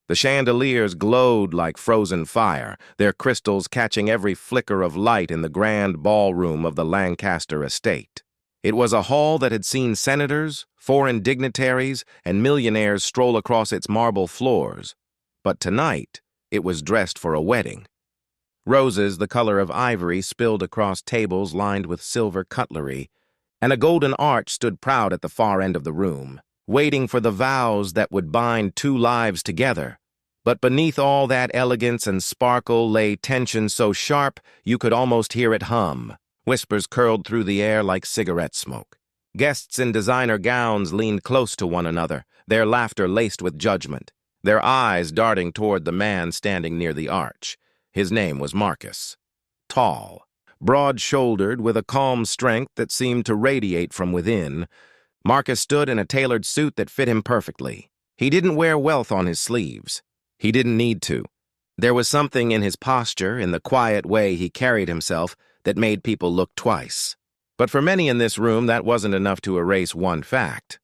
The chandeliers glowed like frozen fire, their crystals catching every flicker of light in the grand ballroom of the Lancaster estate. It was a hall that had seen senators, foreign dignitaries, and millionaires stroll across its marble floors. But tonight, it was dressed for a wedding. Roses the color of ivory spilled across tables lined with silver cutlery, and a golden arch stood proud at the far end of the room, waiting for the vows that would bind two lives together. But beneath all that elegance and sparkle lay tension so sharp you could almost hear it hum. Whispers curled through the air like cigarette smoke. Guests in designer gowns leaned close to one another, their laughter laced with judgment, their eyes darting toward the man standing near the arch. His name was Marcus. Tall, broad-shouldered, with a calm strength that seemed to radiate from within, Marcus stood in a tailored suit that fit him perfectly. He didn't wear wealth on his sleeves. He didn't need to. There was something in his posture, in the quiet way he carried himself, that made people look twice. But for many in this room, that wasn't enough to erase one fact.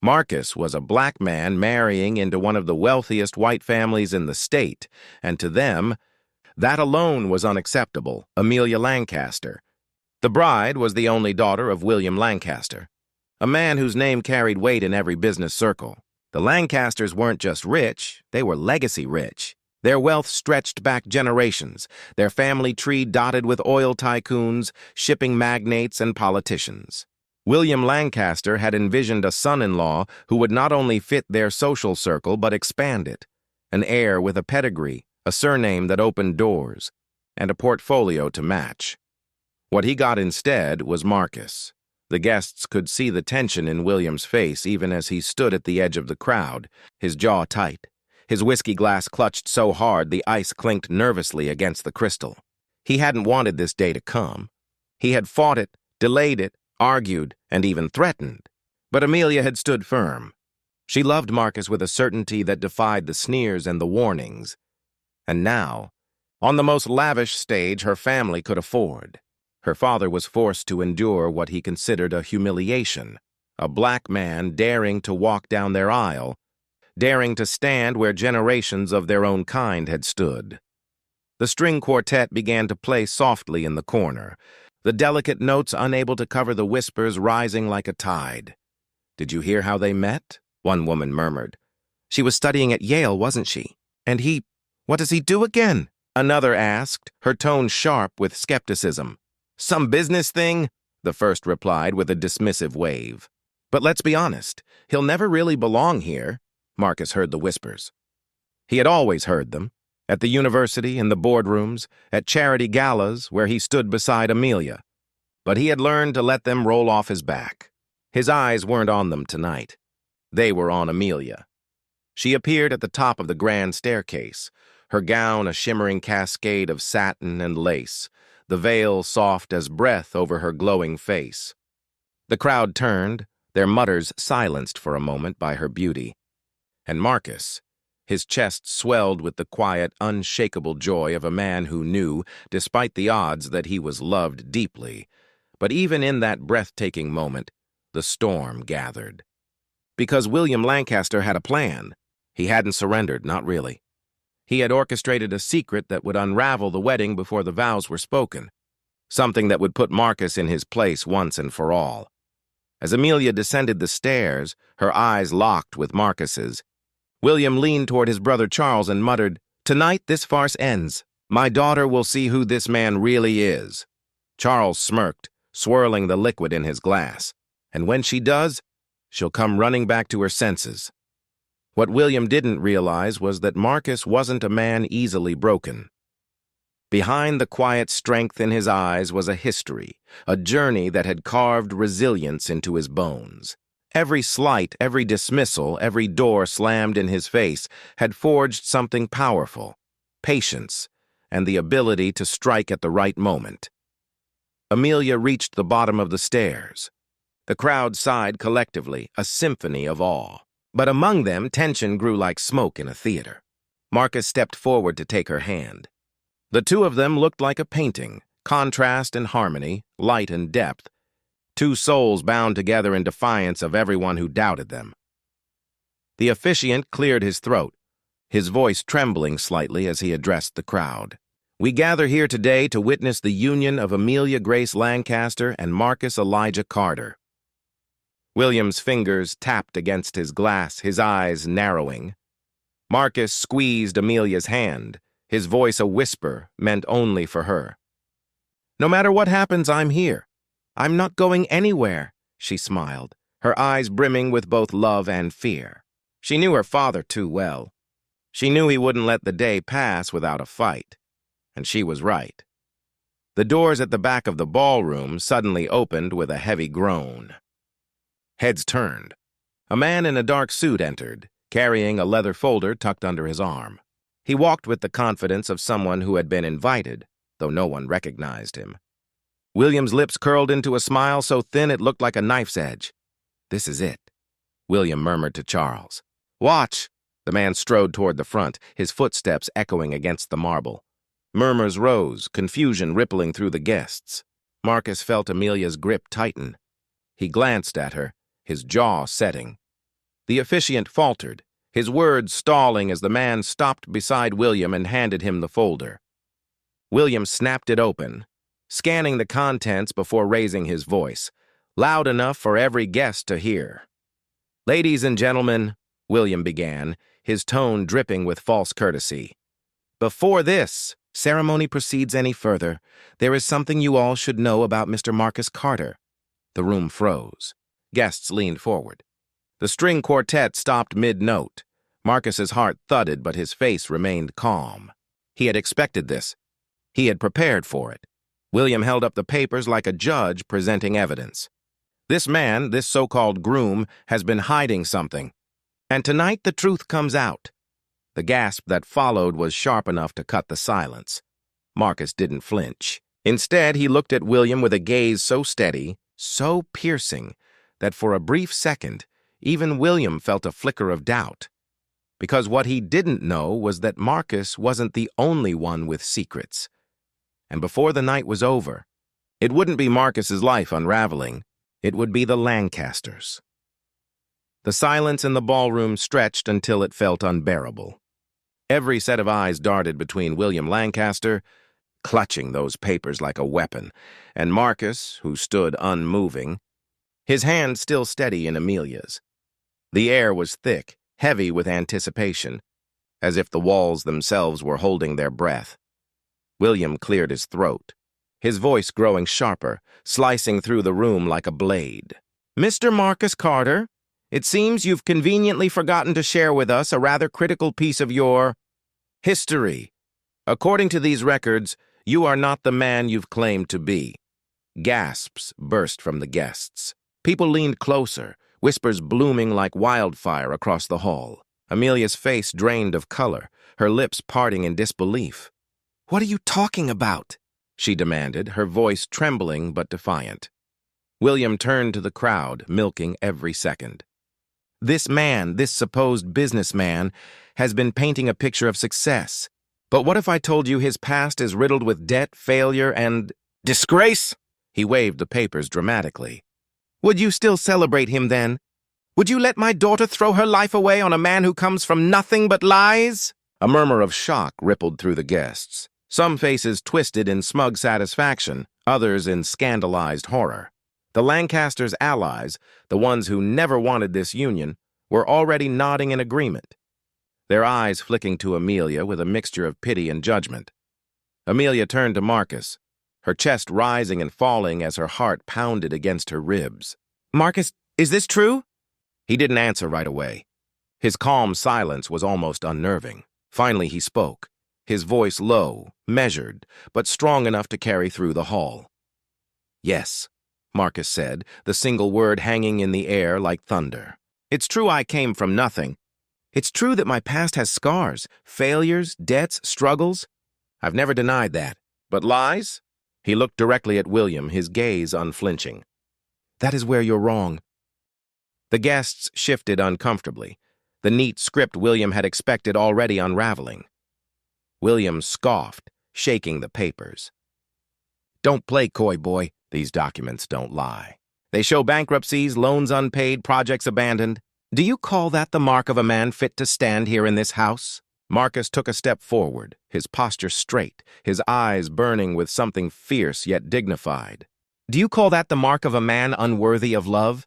Marcus was a black man marrying into one of the wealthiest white families in the state, and to them, that alone was unacceptable. Amelia Lancaster. The bride was the only daughter of William Lancaster, a man whose name carried weight in every business circle. The Lancasters weren't just rich, they were legacy rich. Their wealth stretched back generations, their family tree dotted with oil tycoons, shipping magnates, and politicians. William Lancaster had envisioned a son-in-law who would not only fit their social circle but expand it, an heir with a pedigree, a surname that opened doors, and a portfolio to match. What he got instead was Marcus. The guests could see the tension in William's face even as he stood at the edge of the crowd, his jaw tight. His whiskey glass clutched so hard the ice clinked nervously against the crystal. He hadn't wanted this day to come. He had fought it, delayed it, argued, and even threatened. But Amelia had stood firm. She loved Marcus with a certainty that defied the sneers and the warnings. And now, on the most lavish stage her family could afford, her father was forced to endure what he considered a humiliation, a black man daring to walk down their aisle, daring to stand where generations of their own kind had stood. The string quartet began to play softly in the corner, the delicate notes unable to cover the whispers rising like a tide. "Did you hear how they met?" one woman murmured. "She was studying at Yale, wasn't she? And what does he do again?" another asked, her tone sharp with skepticism. "Some business thing?" the first replied with a dismissive wave. "But let's be honest, he'll never really belong here." Marcus heard the whispers. He had always heard them, at the university, in the boardrooms, at charity galas where he stood beside Amelia. But he had learned to let them roll off his back. His eyes weren't on them tonight. They were on Amelia. She appeared at the top of the grand staircase, her gown a shimmering cascade of satin and lace, the veil soft as breath over her glowing face. The crowd turned, their mutters silenced for a moment by her beauty. And Marcus, his chest swelled with the quiet, unshakable joy of a man who knew, despite the odds, that he was loved deeply. But even in that breathtaking moment, the storm gathered. Because William Lancaster had a plan. He hadn't surrendered, not really. He had orchestrated a secret that would unravel the wedding before the vows were spoken, something that would put Marcus in his place once and for all. As Amelia descended the stairs, her eyes locked with Marcus's, William leaned toward his brother Charles and muttered, "Tonight this farce ends. My daughter will see who this man really is." Charles smirked, swirling the liquid in his glass. "And when she does, she'll come running back to her senses." What William didn't realize was that Marcus wasn't a man easily broken. Behind the quiet strength in his eyes was a history, a journey that had carved resilience into his bones. Every slight, every dismissal, every door slammed in his face had forged something powerful, patience, and the ability to strike at the right moment. Amelia reached the bottom of the stairs. The crowd sighed collectively, a symphony of awe. But among them, tension grew like smoke in a theater. Marcus stepped forward to take her hand. The two of them looked like a painting, contrast and harmony, light and depth, two souls bound together in defiance of everyone who doubted them. The officiant cleared his throat. his voice trembling slightly as he addressed the crowd. "We gather here today to witness the union of Amelia Grace Lancaster and Marcus Elijah Carter." William's fingers tapped against his glass, his eyes narrowing. Marcus squeezed Amelia's hand, his voice a whisper meant only for her. "No matter what happens, I'm here. I'm not going anywhere," she smiled, her eyes brimming with both love and fear. She knew her father too well. She knew he wouldn't let the day pass without a fight. And she was right. The doors at the back of the ballroom suddenly opened with a heavy groan. Heads turned. A man in a dark suit entered, carrying a leather folder tucked under his arm. He walked with the confidence of someone who had been invited, though no one recognized him. William's lips curled into a smile so thin it looked like a knife's edge. "This is it," William murmured to Charles. "Watch!" The man strode toward the front, his footsteps echoing against the marble. Murmurs rose, confusion rippling through the guests. Marcus felt Amelia's grip tighten. He glanced at her, his jaw setting. The officiant faltered, his words stalling as the man stopped beside William and handed him the folder. William snapped it open, scanning the contents before raising his voice, loud enough for every guest to hear. "Ladies and gentlemen," William began, his tone dripping with false courtesy. "Before this ceremony proceeds any further, there is something you all should know about Mr. Marcus Carter." The room froze. Guests leaned forward. The string quartet stopped mid-note. Marcus's heart thudded, but his face remained calm. He had expected this. He had prepared for it. William held up the papers like a judge presenting evidence. "This man, this so-called groom, has been hiding something. And tonight the truth comes out." The gasp that followed was sharp enough to cut the silence. Marcus didn't flinch. Instead, he looked at William with a gaze so steady, so piercing, that for a brief second, even William felt a flicker of doubt. Because what he didn't know was that Marcus wasn't the only one with secrets. And before the night was over, it wouldn't be Marcus's life unraveling. It would be the Lancasters'. The silence in the ballroom stretched until it felt unbearable. Every set of eyes darted between William Lancaster, clutching those papers like a weapon, and Marcus, who stood unmoving, his hand still steady in Amelia's. The air was thick, heavy with anticipation, as if the walls themselves were holding their breath. William cleared his throat, his voice growing sharper, slicing through the room like a blade. "Mr. Marcus Carter, it seems you've conveniently forgotten to share with us a rather critical piece of your history. According to these records, you are not the man you've claimed to be." Gasps burst from the guests. People leaned closer, whispers blooming like wildfire across the hall. Amelia's face drained of color, her lips parting in disbelief. "What are you talking about?" she demanded, her voice trembling but defiant. William turned to the crowd, milking every second. "This man, this supposed businessman, has been painting a picture of success. But what if I told you his past is riddled with debt, failure, and disgrace?" He waved the papers dramatically. "Would you still celebrate him then? Would you let my daughter throw her life away on a man who comes from nothing but lies?" A murmur of shock rippled through the guests. Some faces twisted in smug satisfaction, others in scandalized horror. The Lancasters' allies, the ones who never wanted this union, were already nodding in agreement, their eyes flicking to Amelia with a mixture of pity and judgment. Amelia turned to Marcus, her chest rising and falling as her heart pounded against her ribs. "Marcus, is this true?" He didn't answer right away. His calm silence was almost unnerving. Finally he spoke, his voice low, measured, but strong enough to carry through the hall. "Yes," Marcus said, the single word hanging in the air like thunder. "It's true I came from nothing. It's true that my past has scars, failures, debts, struggles. I've never denied that. But lies?" He looked directly at William, his gaze unflinching. "That is where you're wrong." The guests shifted uncomfortably, the neat script William had expected already unraveling. William scoffed, shaking the papers. "Don't play coy, boy. These documents don't lie. They show bankruptcies, loans unpaid, projects abandoned. Do you call that the mark of a man fit to stand here in this house?" Marcus took a step forward, his posture straight, his eyes burning with something fierce yet dignified. "Do you call that the mark of a man unworthy of love?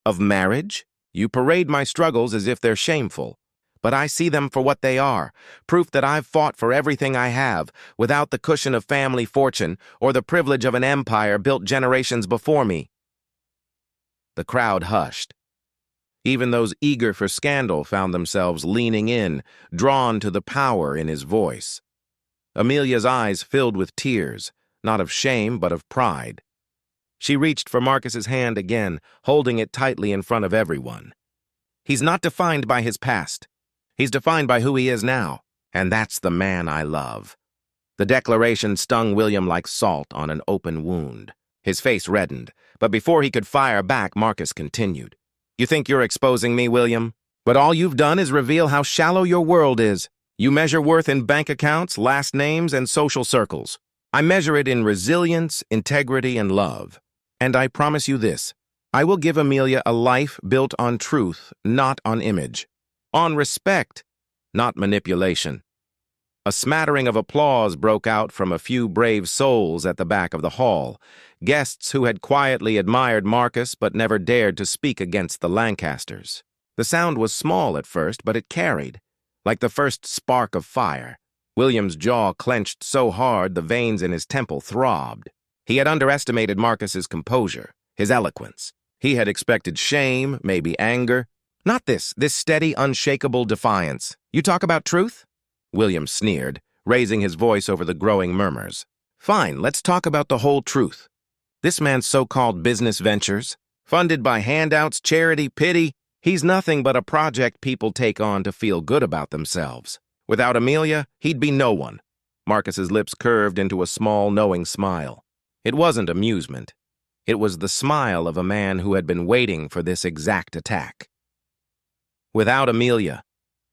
Of marriage? You parade my struggles as if they're shameful. But I see them for what they are, proof that I've fought for everything I have, without the cushion of family fortune or the privilege of an empire built generations before me." The crowd hushed. Even those eager for scandal found themselves leaning in, drawn to the power in his voice. Amelia's eyes filled with tears, not of shame but of pride. She reached for Marcus's hand again, holding it tightly in front of everyone. "He's not defined by his past. He's defined by who he is now, and that's the man I love." The declaration stung William like salt on an open wound. His face reddened, but before he could fire back, Marcus continued. "You think you're exposing me, William? But all you've done is reveal how shallow your world is. You measure worth in bank accounts, last names, and social circles. I measure it in resilience, integrity, and love. And I promise you this, I will give Amelia a life built on truth, not on image. On respect, not manipulation." A smattering of applause broke out from a few brave souls at the back of the hall, guests who had quietly admired Marcus but never dared to speak against the Lancasters. The sound was small at first, but it carried, like the first spark of fire. William's jaw clenched so hard the veins in his temple throbbed. He had underestimated Marcus's composure, his eloquence. He had expected shame, maybe anger. Not this steady, unshakable defiance. "You talk about truth?" William sneered, raising his voice over the growing murmurs. "Fine, let's talk about the whole truth. This man's so-called business ventures, funded by handouts, charity, pity, he's nothing but a project people take on to feel good about themselves. Without Amelia, he'd be no one." Marcus's lips curved into a small, knowing smile. It wasn't amusement. It was the smile of a man who had been waiting for this exact attack. "Without Amelia,"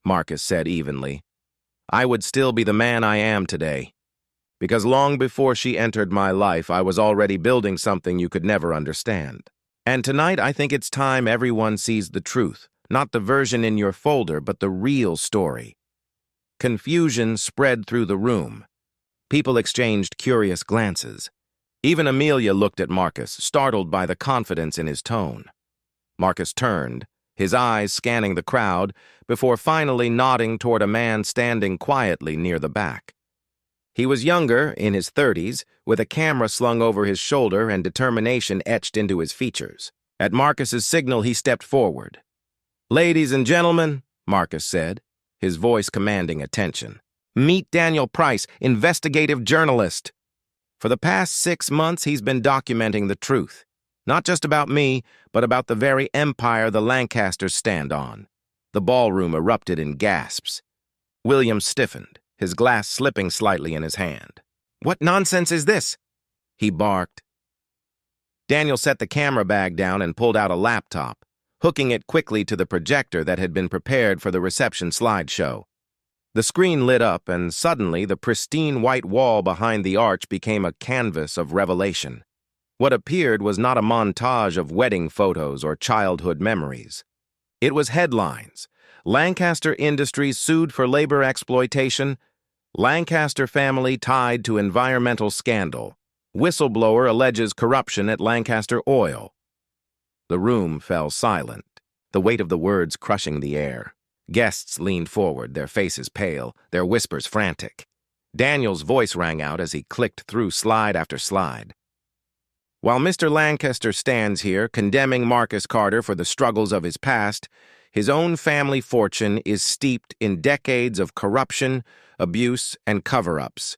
Marcus said evenly, "I would still be the man I am today. Because long before she entered my life, I was already building something you could never understand. And tonight, I think it's time everyone sees the truth, not the version in your folder, but the real story." Confusion spread through the room. People exchanged curious glances. Even Amelia looked at Marcus, startled by the confidence in his tone. Marcus turned, his eyes scanning the crowd, before finally nodding toward a man standing quietly near the back. He was younger, in his 30s, with a camera slung over his shoulder and determination etched into his features. At Marcus's signal, he stepped forward. "Ladies and gentlemen," Marcus said, his voice commanding attention, "meet Daniel Price, investigative journalist. For the past 6 months, he's been documenting the truth. Not just about me, but about the very empire the Lancasters stand on." The ballroom erupted in gasps. William stiffened, his glass slipping slightly in his hand. "What nonsense is this?" he barked. Daniel set the camera bag down and pulled out a laptop, hooking it quickly to the projector that had been prepared for the reception slideshow. The screen lit up, and suddenly the pristine white wall behind the arch became a canvas of revelation. What appeared was not a montage of wedding photos or childhood memories. It was headlines. "Lancaster Industries sued for labor exploitation. Lancaster family tied to environmental scandal. Whistleblower alleges corruption at Lancaster Oil." The room fell silent, the weight of the words crushing the air. Guests leaned forward, their faces pale, their whispers frantic. Daniel's voice rang out as he clicked through slide after slide. "While Mr. Lancaster stands here condemning Marcus Carter for the struggles of his past, his own family fortune is steeped in decades of corruption, abuse, and cover-ups.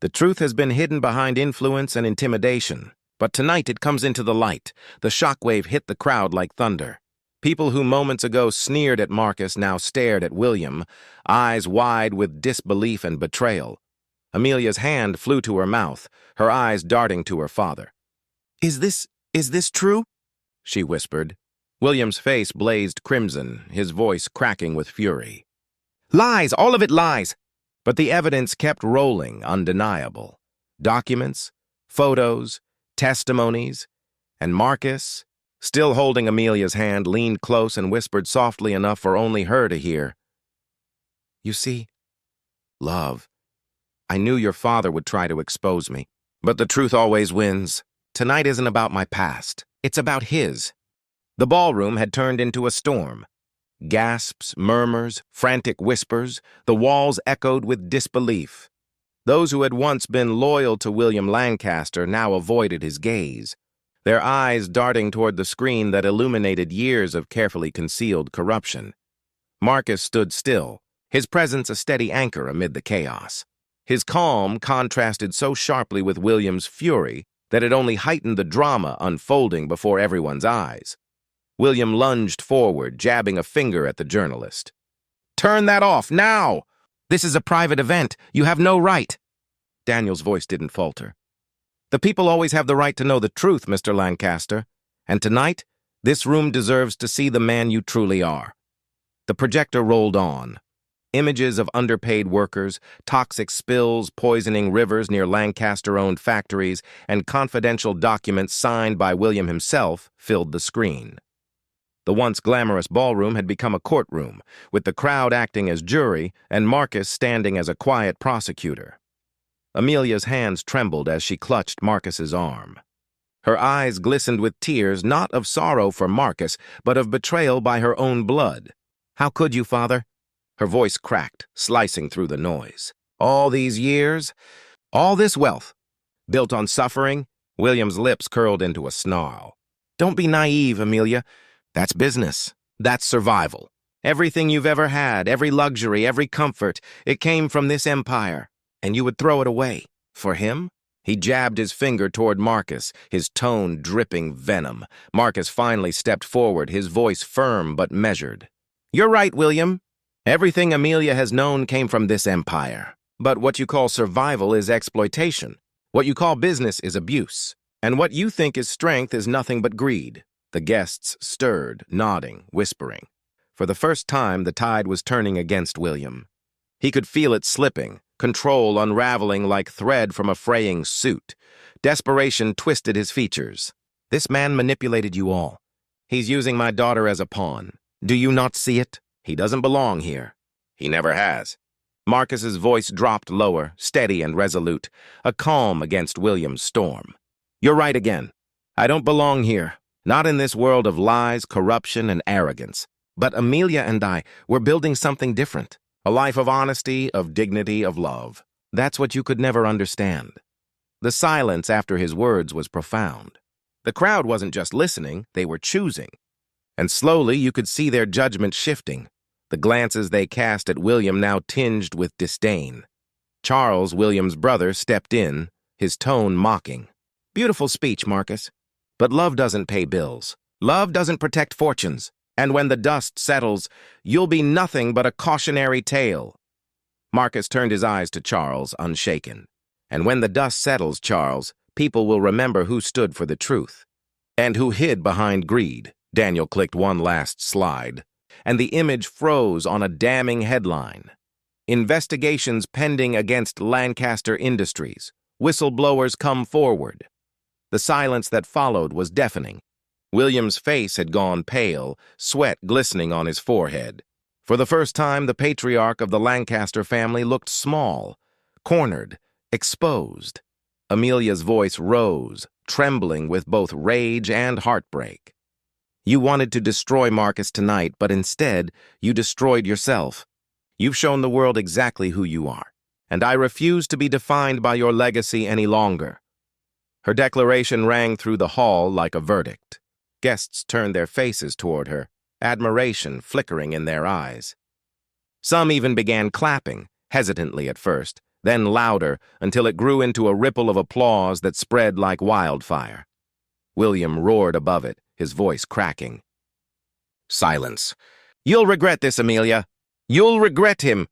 The truth has been hidden behind influence and intimidation, but tonight it comes into the light. The shockwave hit the crowd like thunder. People who moments ago sneered at Marcus now stared at William, eyes wide with disbelief and betrayal. Amelia's hand flew to her mouth, her eyes darting to her father. Is this true?" she whispered. William's face blazed crimson, his voice cracking with fury. "Lies! All of it lies!" But the evidence kept rolling, undeniable. Documents, photos, testimonies, and Marcus, still holding Amelia's hand, leaned close and whispered softly enough for only her to hear. "You see, Love. I knew your father would try to expose me, but the truth always wins. Tonight isn't about my past. It's about his. The ballroom had turned into a storm. Gasps, murmurs, frantic whispers, the walls echoed with disbelief. Those who had once been loyal to William Lancaster now avoided his gaze, their eyes darting toward the screen that illuminated years of carefully concealed corruption. Marcus stood still, his presence a steady anchor amid the chaos. His calm contrasted so sharply with William's fury that it only heightened the drama unfolding before everyone's eyes. William lunged forward, jabbing a finger at the journalist. "Turn that off, now! This is a private event. You have no right." Daniel's voice didn't falter. "The people always have the right to know the truth, Mr. Lancaster. And tonight, this room deserves to see the man you truly are." The projector rolled on. Images of underpaid workers, toxic spills poisoning rivers near Lancaster-owned factories, and confidential documents signed by William himself filled the screen. The once glamorous ballroom had become a courtroom, with the crowd acting as jury and Marcus standing as a quiet prosecutor. Amelia's hands trembled as she clutched Marcus's arm. Her eyes glistened with tears, not of sorrow for Marcus, but of betrayal by her own blood. "How could you, Father?" Her voice cracked, slicing through the noise. "All these years, all this wealth, built on suffering?" William's lips curled into a snarl. "Don't be naive, Amelia. That's business. That's survival. Everything you've ever had, every luxury, every comfort, it came from this empire. And you would throw it away. For him?" He jabbed his finger toward Marcus, his tone dripping venom. Marcus finally stepped forward, his voice firm but measured. "You're right, William. Everything Amelia has known came from this empire. But what you call survival is exploitation. What you call business is abuse. And what you think is strength is nothing but greed." The guests stirred, nodding, whispering. For the first time, the tide was turning against William. He could feel it slipping, control unraveling like thread from a fraying suit. Desperation twisted his features. "This man manipulated you all. He's using my daughter as a pawn. Do you not see it? He doesn't belong here." "He never has." Marcus's voice dropped lower, steady and resolute, a calm against William's storm. "You're right again. I don't belong here. Not in this world of lies, corruption, and arrogance. But Amelia and I, we're building something different. A life of honesty, of dignity, of love. That's what you could never understand." The silence after his words was profound. The crowd wasn't just listening, they were choosing. And slowly you could see their judgment shifting. The glances they cast at William now tinged with disdain. Charles, William's brother, stepped in, his tone mocking. "Beautiful speech, Marcus. But love doesn't pay bills. Love doesn't protect fortunes. And when the dust settles, you'll be nothing but a cautionary tale." Marcus turned his eyes to Charles, unshaken. "And when the dust settles, Charles, people will remember who stood for the truth. And who hid behind greed." Daniel clicked one last slide, and the image froze on a damning headline. "Investigations pending against Lancaster Industries. Whistleblowers come forward." The silence that followed was deafening. William's face had gone pale, sweat glistening on his forehead. For the first time, the patriarch of the Lancaster family looked small, cornered, exposed. Amelia's voice rose, trembling with both rage and heartbreak. "You wanted to destroy Marcus tonight, but instead, you destroyed yourself. You've shown the world exactly who you are, and I refuse to be defined by your legacy any longer." Her declaration rang through the hall like a verdict. Guests turned their faces toward her, admiration flickering in their eyes. Some even began clapping, hesitantly at first, then louder until it grew into a ripple of applause that spread like wildfire. William roared above it, his voice cracking. "Silence. You'll regret this, Amelia. You'll regret him."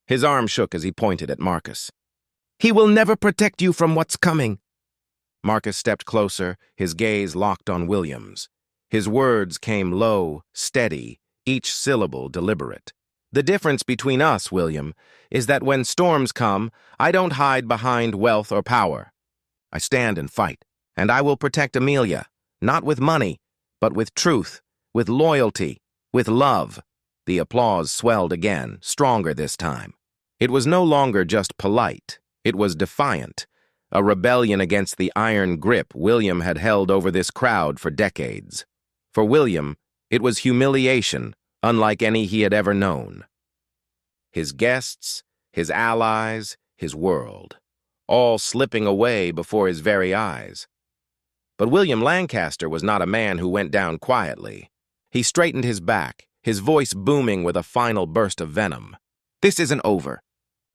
His arm shook as he pointed at Marcus. "He will never protect you from what's coming." Marcus stepped closer, his gaze locked on William's. His words came low, steady, each syllable deliberate. "The difference between us, William, is that when storms come, I don't hide behind wealth or power. I stand and fight, and I will protect Amelia, not with money, but with truth, with loyalty, with love." The applause swelled again, stronger this time. It was no longer just polite, it was defiant, a rebellion against the iron grip William had held over this crowd for decades. For William, it was humiliation unlike any he had ever known. His guests, his allies, his world, all slipping away before his very eyes. But William Lancaster was not a man who went down quietly. He straightened his back, his voice booming with a final burst of venom. "This isn't over.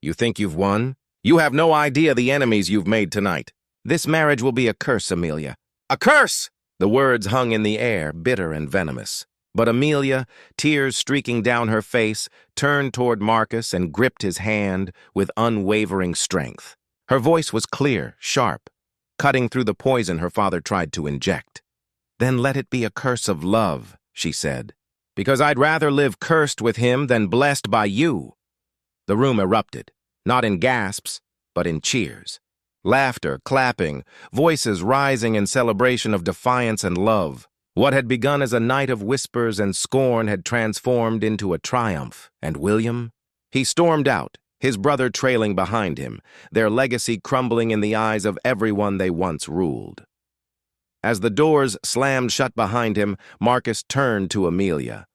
You think you've won? You have no idea the enemies you've made tonight. This marriage will be a curse, Amelia." "A curse!" The words hung in the air, bitter and venomous. But Amelia, tears streaking down her face, turned toward Marcus and gripped his hand with unwavering strength. Her voice was clear, sharp, cutting through the poison her father tried to inject. "Then let it be a curse of love," she said, "because I'd rather live cursed with him than blessed by you." The room erupted, not in gasps, but in cheers. Laughter, clapping, voices rising in celebration of defiance and love. What had begun as a night of whispers and scorn had transformed into a triumph, and William? He stormed out, his brother trailing behind him, their legacy crumbling in the eyes of everyone they once ruled. As the doors slammed shut behind him, Marcus turned to Amelia.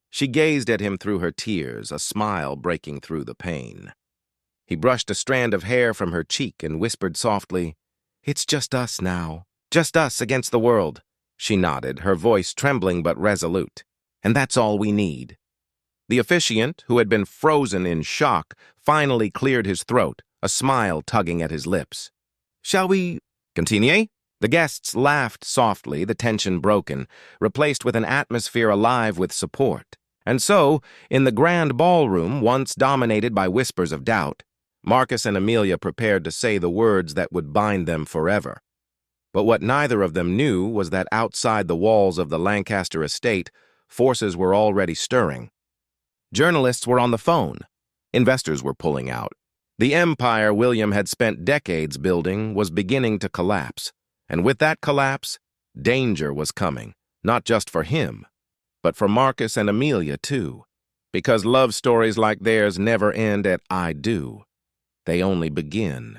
She gazed at him through her tears, a smile breaking through the pain. He brushed a strand of hair from her cheek and whispered softly, "It's just us now, just us against the world." She nodded, her voice trembling but resolute. "And that's all we need." The officiant, who had been frozen in shock, finally cleared his throat, a smile tugging at his lips. "Shall we continue?" The guests laughed softly, the tension broken, replaced with an atmosphere alive with support. And so, in the grand ballroom, once dominated by whispers of doubt, Marcus and Amelia prepared to say the words that would bind them forever. But what neither of them knew was that outside the walls of the Lancaster estate, forces were already stirring. Journalists were on the phone. Investors were pulling out. The empire William had spent decades building was beginning to collapse. And with that collapse, danger was coming, not just for him, but for Marcus and Amelia too. Because love stories like theirs never end at "I do." They only begin.